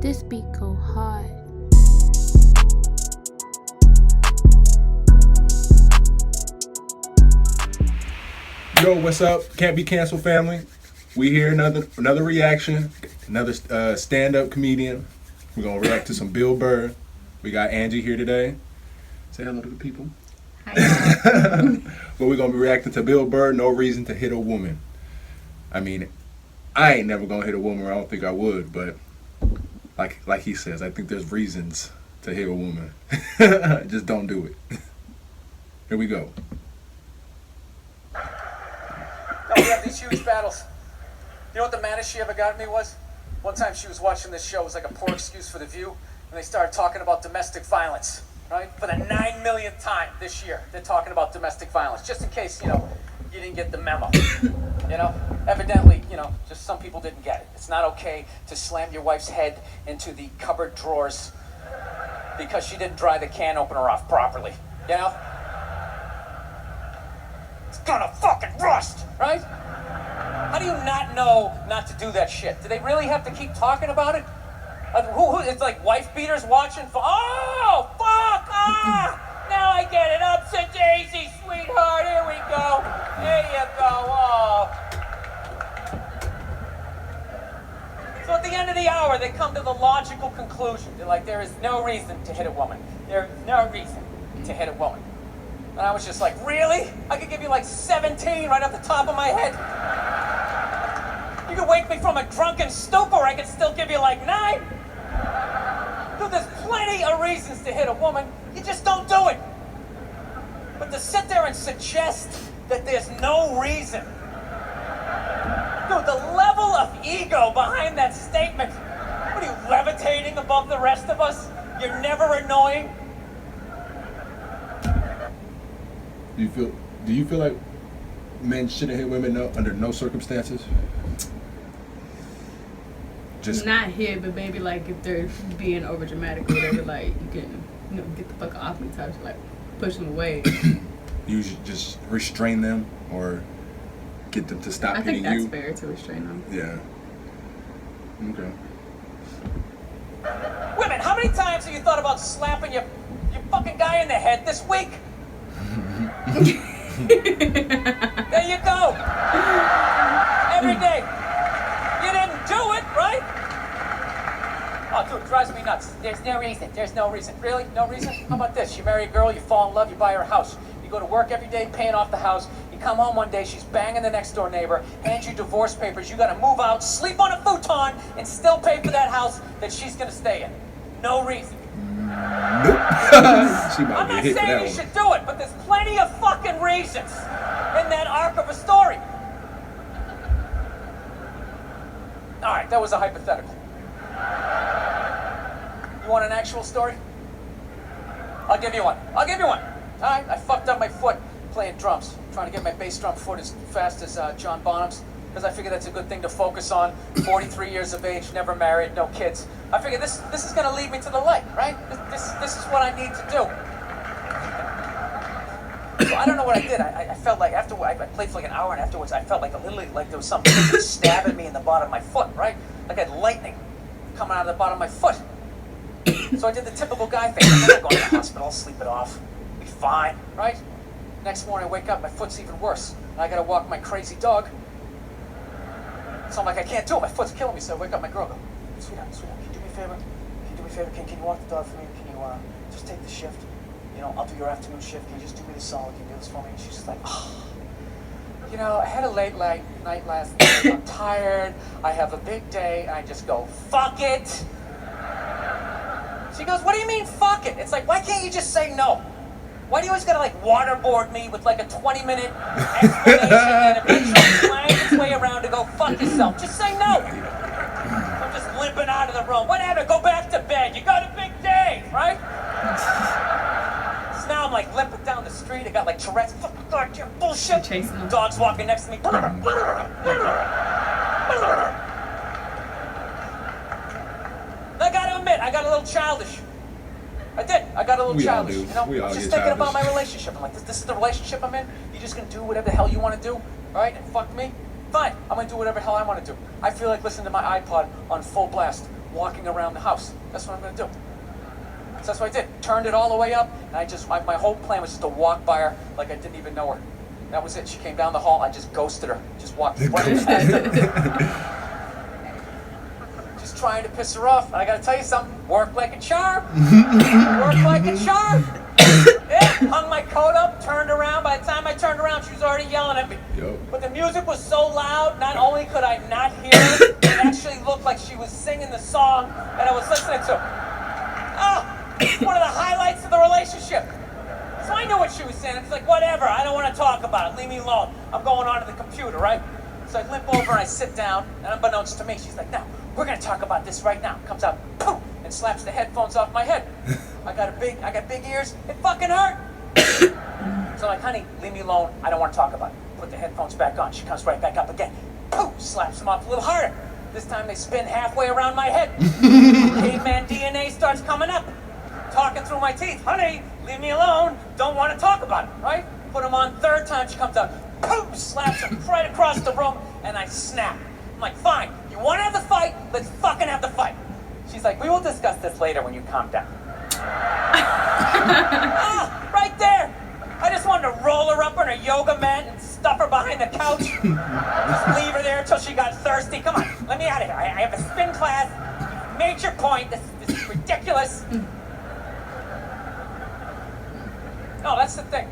This beat go hard. Yo, what's up? Can't Be Canceled family. We here, another reaction, another stand-up comedian. We're gonna react to some Bill Burr. We got Angie here today. Say hello to the people. Hi. But we're gonna be reacting to Bill Burr. No reason to hit a woman. I mean, I ain't never gonna hit a woman. Or I don't think I would, but like he says, I think there's reasons to hit a woman. Just don't do it. Here we go. We have these huge battles. You know what the maddest she ever got at me was? One time she was watching this show, it was like a poor excuse for The View, and they started talking about domestic violence, right? For the 9 millionth time this year, they're talking about domestic violence, just in case, you didn't get the memo. Evidently, just some people didn't get it. It's not okay to slam your wife's head into the cupboard drawers because she didn't dry the can opener off properly, It's gonna fucking rust, right? How do you not know not to do that shit? Do they really have to keep talking about it? It's like wife beaters watching for, oh, fuck, now I get it, ups and daisy, sweetheart, here we go, there you go, oh. So at the end of the hour, they come to the logical conclusion. They're like, there is no reason to hit a woman. There is no reason to hit a woman. And I was just like, really? I could give you like 17 right off the top of my head. You could wake me from a drunken stupor, I could still give you like 9. Dude, there's plenty of reasons to hit a woman. You just don't do it. But to sit there and suggest that there's no reason. Dude, the level of ego behind that statement. What are you, levitating above the rest of us? You're never annoying? Do you feel like men shouldn't hit women under no circumstances? Just not here, but maybe like if they're being over dramatic or whatever, like you can get the fuck off me type, like push them away. You should just restrain them or get them to stop hitting you. I think that's fair to restrain them. Yeah. Okay. Women, how many times have you thought about slapping your fucking guy in the head this week? There you go. Every day. You didn't do it, right? Oh, dude, it drives me nuts. There's no reason. There's no reason. Really? No reason? How about this? You marry a girl, you fall in love, you buy her a house. You go to work every day paying off the house. You come home one day, she's banging the next door neighbor, hands you divorce papers. You gotta move out, sleep on a futon, and still pay for that house that she's gonna stay in. No reason. Nope. I'm not saying you should do it, but there's plenty of fucking reasons in that arc of a story. All right, that was a hypothetical. You want an actual story? I'll give you one. All right, I fucked up my foot playing drums, trying to get my bass drum foot as fast as John Bonham's, because I figured that's a good thing to focus on. 43 years of age, never married, no kids. I figured this is going to lead me to the light, right? This is what I need to do. So I don't know what I did. I felt like I played for like an hour, and afterwards I felt like literally like there was something stabbing me in the bottom of my foot, right? Like I had lightning coming out of the bottom of my foot. So I did the typical guy thing. I'm not going to the hospital, I'll sleep it off. Be fine, right? Next morning I wake up, my foot's even worse. And I got to walk my crazy dog. So I'm like, I can't do it. My foot's killing me. So I wake up my girl. Go, sweetheart, can you do me a favor? Can you walk the dog for me? Can you just take the shift? I'll do your afternoon shift. Can you just do me the solid? Can you do this for me? And she's just like, oh. I had a late night last night. I'm tired. I have a big day. And I just go, fuck it. She goes, what do you mean, fuck it? It's like, why can't you just say no? Why do you always gotta waterboard me with like a 20-minute explanation and eventually slang its way around to go fuck yourself? Just say no. I'm just limping out of the room. Whatever, go back to bed. You got a big day, right? So now I'm like limping down the street. I got like Tourette's. Fucking goddamn bullshit. Dog's walking next to me. I gotta admit, I got a little childish. I did. I got a little childish. We all just get thinking about childish. my relationship. I'm like, this is the relationship I'm in? You're just going to do whatever the hell you want to do? All right? And fuck me? Fine. I'm going to do whatever the hell I want to do. I feel like listening to my iPod on full blast walking around the house. That's what I'm gonna do. So that's what I did. Turned it all the way up, and my whole plan was just to walk by her like I didn't even know her. That was it. She came down the hall, I just ghosted her. Just walked right past her. Just trying to piss her off. And I gotta tell you something, worked like a charm. Worked like a charm. Yeah, hung my coat up, turned around. By the time I turned around, she was already yelling at me. Yo. But the music was so loud, not only could I not hear it, it actually looked like she was singing the song that I was listening to. Oh, one of the highlights of the relationship. So I knew what she was saying. It's like, whatever, I don't want to talk about it. Leave me alone. I'm going onto the computer, right? So I limp over and I sit down, and unbeknownst to me, she's like, no, we're going to talk about this right now. Comes out, poof, and slaps the headphones off my head. I got big ears. It fucking hurt. So I'm like, honey, leave me alone. I don't want to talk about it. Put the headphones back on. She comes right back up again. Poof, slaps them off a little harder. This time they spin halfway around my head. Caveman DNA starts coming up. Talking through my teeth. Honey, leave me alone. Don't want to talk about it, right? Put them on third time. She comes out. Poof, slaps them right across the room. And I snap. I'm like, fine. You want to have the fight? Let's fucking have the fight. She's like, we will discuss this later when you calm down. Right there. I just wanted to roll her up on her yoga mat and stuff her behind the couch. Just leave her there until she got thirsty. Come on, let me out of here. I have a spin class. You've made your point. This is ridiculous. No, that's the thing.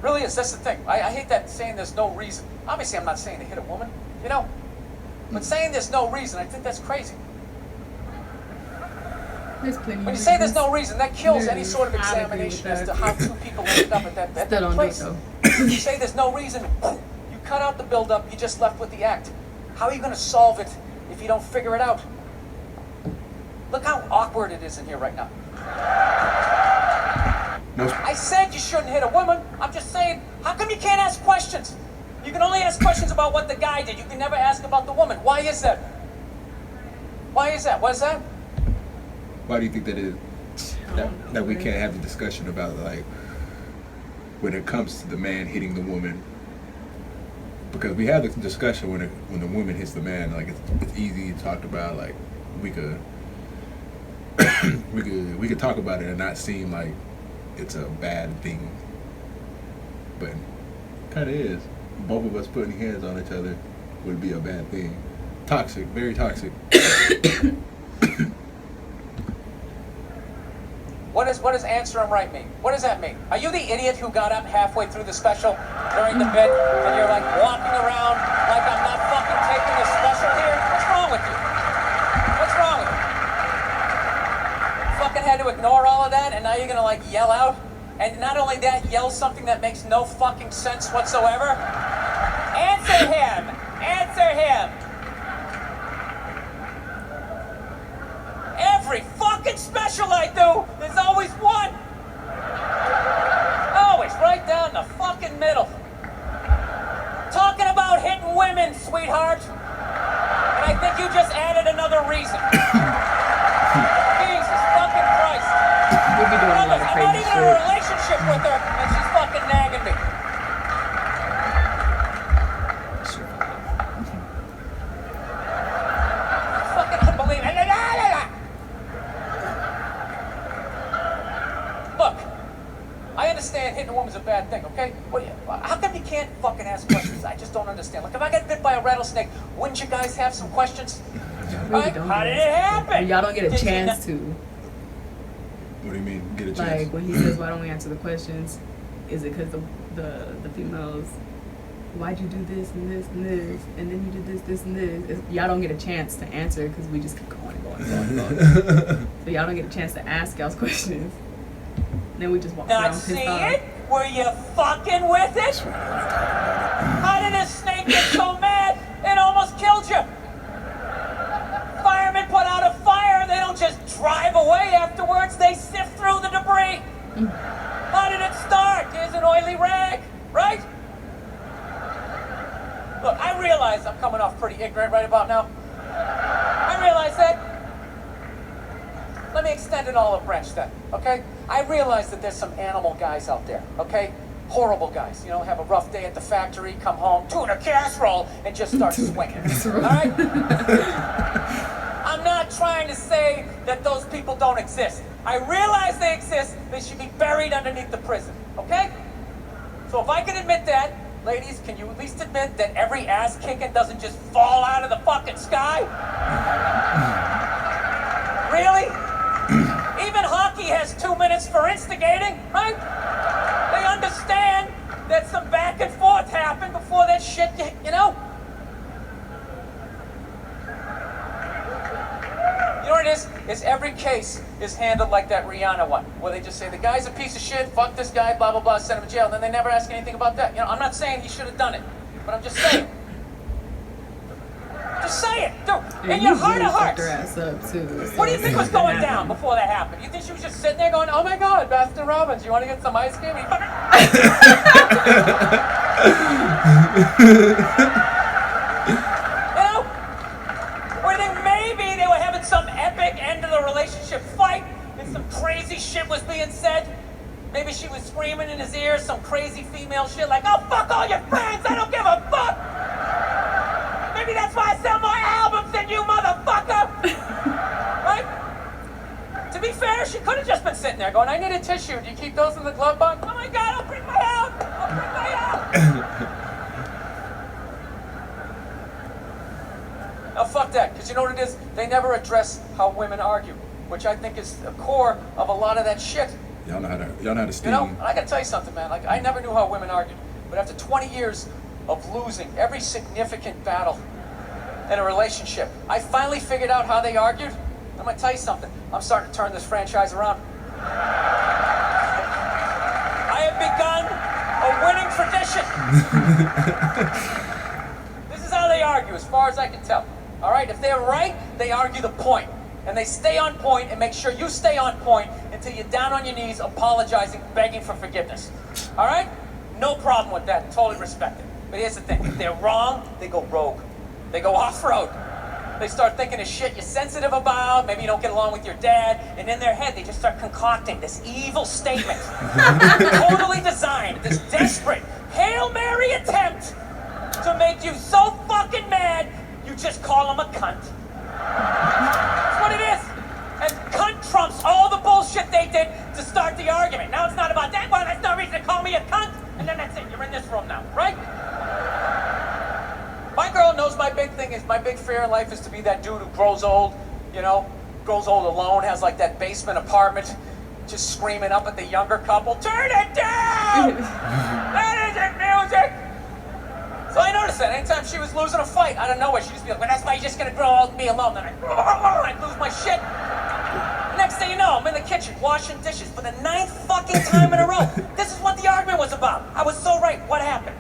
Really is. That's the thing. I hate that saying there's no reason. Obviously, I'm not saying to hit a woman, you know. But saying there's no reason, I think that's crazy. There's plenty When of you say there's reasons. no reason, that kills any There's- sort of I agree examination with as to that. how two people ended up at that Still don't do it, place. though. You say there's no reason, you cut out the build-up, you just left with the act. How are you going to solve it if you don't figure it out? Look how awkward it is in here right now. I said you shouldn't hit a woman. I'm just saying, how come you can't ask questions? You can only ask questions about what the guy did. You can never ask about the woman. Why is that? Why is that? What is that? Why do you think that is? That we can't have a discussion about, like, when it comes to the man hitting the woman, because we have this discussion when the woman hits the man. Like, it's easy to talk about. Like, we could we could talk about it and not seem like it's a bad thing, but kind of is. Both of us putting hands on each other would be a bad thing. Toxic, very toxic. What does answer him right mean? What does that mean? Are you the idiot who got up halfway through the special during the bit and you're like walking around like I'm not fucking taking the special here? What's wrong with you? What's wrong with you? Fucking had to ignore all of that and now you're gonna like yell out? And not only that, yell something that makes no fucking sense whatsoever? Answer him! Answer him! Every fucking special I do, there's always one. Always right down the fucking middle. Talking about hitting women, sweetheart. And I think you just added another reason. Jesus fucking Christ. We'll be doing a lot of I'm not crazy even in a shit. relationship with her, and she's fucking nagging me. Fucking unbelievable. Look, I understand hitting a woman's a bad thing, okay? How come you can't fucking ask questions? I just don't understand. Like, if I got bit by a rattlesnake, wouldn't you guys have some questions? Really Right? don't How do did that. it happen? Y'all don't get a Did you chance to. What do you mean, get a chance? Like when he says, "Why don't we answer the questions?" Is it because the females? Why'd you do this and this and this, and then you did this and this? Y'all don't get a chance to answer because we just keep going and going and going and going. So y'all don't get a chance to ask y'all's questions. Then we just walk Not around see pissed off. it? Were you fucking with it? How did this snake get so mad it almost killed you? Firemen put out a fire, they don't just drive away afterwards, they sift through the debris. How did it start? Here's an oily rag, right? Look, I realize I'm coming off pretty ignorant right about now. I realize that. Let me extend an olive branch then, okay? I realize that there's some animal guys out there, okay? Horrible guys, you know, have a rough day at the factory, come home, tuna casserole, and just start swinging. All right? I'm not trying to say that those people don't exist. I realize they exist. They should be buried underneath the prison. Okay? So if I can admit that, ladies, can you at least admit that every ass kicking doesn't just fall out of the fucking sky? Really? Even hockey has 2 minutes for instigating, right? They understand that some back and forth happened before that shit, you know? You know what it is? Is every case is handled like that Rihanna one, where they just say, the guy's a piece of shit, fuck this guy, blah, blah, blah, send him to jail, and then they never ask anything about that. You know, I'm not saying he should have done it, but I'm just saying. Just say it, dude. In your heart of hearts. Her ass up too, so What do you think was going down before that happened? You think she was just sitting there going, oh my God, Baskin Robbins, you want to get some ice cream? You know? Or you think maybe they were having some epic end of the relationship fight and some crazy shit was being said? Maybe she was screaming in his ear some crazy female shit like, oh, fuck all your friends, I don't give a fuck! Maybe that's why I sell more albums than you, motherfucker! Right? To be fair, she could have just been sitting there going, I need a tissue. Do you keep those in the glove box? Oh my God, I'll bring my out! I'll bring my out! Now fuck that, because you know what it is? They never address how women argue, which I think is the core of a lot of that shit. Y'all know how to steam. You know, I gotta tell you something, man. Like, I never knew how women argued, but after 20 years of losing every significant battle in a relationship, I finally figured out how they argued. I'm gonna tell you something. I'm starting to turn this franchise around. I have begun a winning tradition. This is how they argue, as far as I can tell. All right, if they're right, they argue the point. And they stay on point and make sure you stay on point until you're down on your knees, apologizing, begging for forgiveness. All right? No problem with that. Totally respect it. But here's the thing. If they're wrong, they go rogue. They go off-road. They start thinking of shit you're sensitive about. Maybe you don't get along with your dad. And in their head, they just start concocting this evil statement. Totally designed, this desperate, Hail Mary attempt to make you so fucking mad, you just call them a cunt. That's what it is. And cunt trumps all the bullshit they did to start the argument. Now it's not about that. Well, that's no reason to call me a cunt. And then that's it. You're in this room now, right? My girl knows my big thing is, my big fear in life is to be that dude who grows old, you know, grows old alone, has like that basement apartment, just screaming up at the younger couple, turn it down! That isn't music! So I noticed that anytime she was losing a fight out of nowhere, she'd just be like, well, that's why you're just gonna grow old and be alone. Then I'd lose my shit. Next thing you know, I'm in the kitchen washing dishes for the 9th fucking time in a row. This is what the argument was about. I was so right. What happened?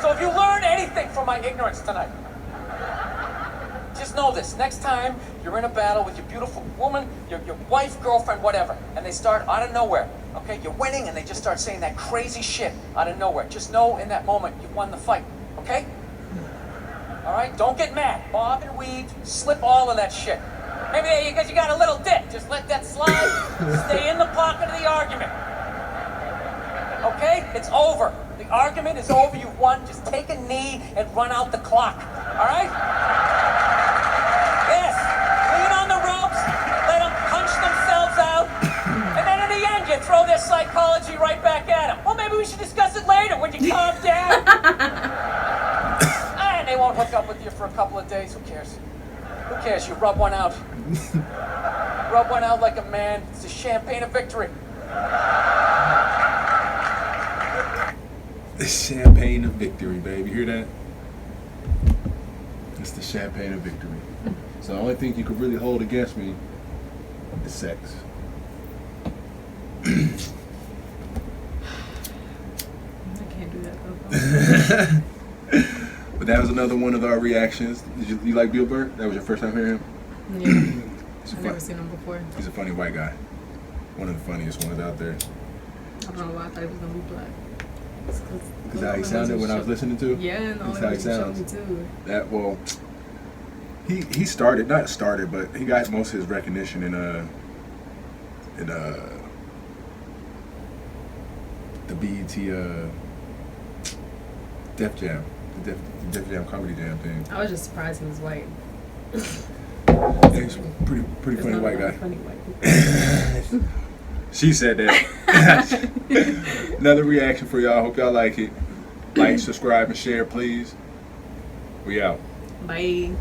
So if you learn anything from my ignorance tonight, just know this. Next time you're in a battle with your beautiful woman, your wife, girlfriend, whatever, and they start out of nowhere, okay, you're winning, and they just start saying that crazy shit out of nowhere. Just know in that moment you won the fight, okay? All right? Don't get mad. Bob and weave, slip all of that shit. Maybe because you got a little dick. Just let that slide. Stay in the pocket of the argument. Okay? It's over. The argument is over. You won. Just take a knee and run out the clock. All right? Yes. Lean on the ropes. Let them punch themselves out. And then in the end, you throw their psychology right back at them. Well, maybe we should discuss it later when you calm down. And they won't hook up with you for a couple of days. Who cares? Who cares? You rub one out. Rub one out like a man. It's the champagne of victory. The champagne of victory, baby. Hear that? It's the champagne of victory. So the only thing you could really hold against me is sex. I can't do that though. But that was another one of our reactions. Did you like Bill Burr? That was your first time hearing him? Yeah. I've never seen him before. He's a funny white guy. One of the funniest ones out there. I don't know why I thought he was gonna be black. Because how he sounded when I was listening to? Yeah, and that's how he sounds. Me too. That, well, he started, not started, but he got most of his recognition in the BET Def Jam, the Def Jam Comedy Jam thing. I was just surprised he was white. Yeah, he's a pretty There's funny not white a lot guy. of funny white people. She said that. Another reaction for y'all. Hope y'all like it. Like, subscribe, and share, please. We out. Bye.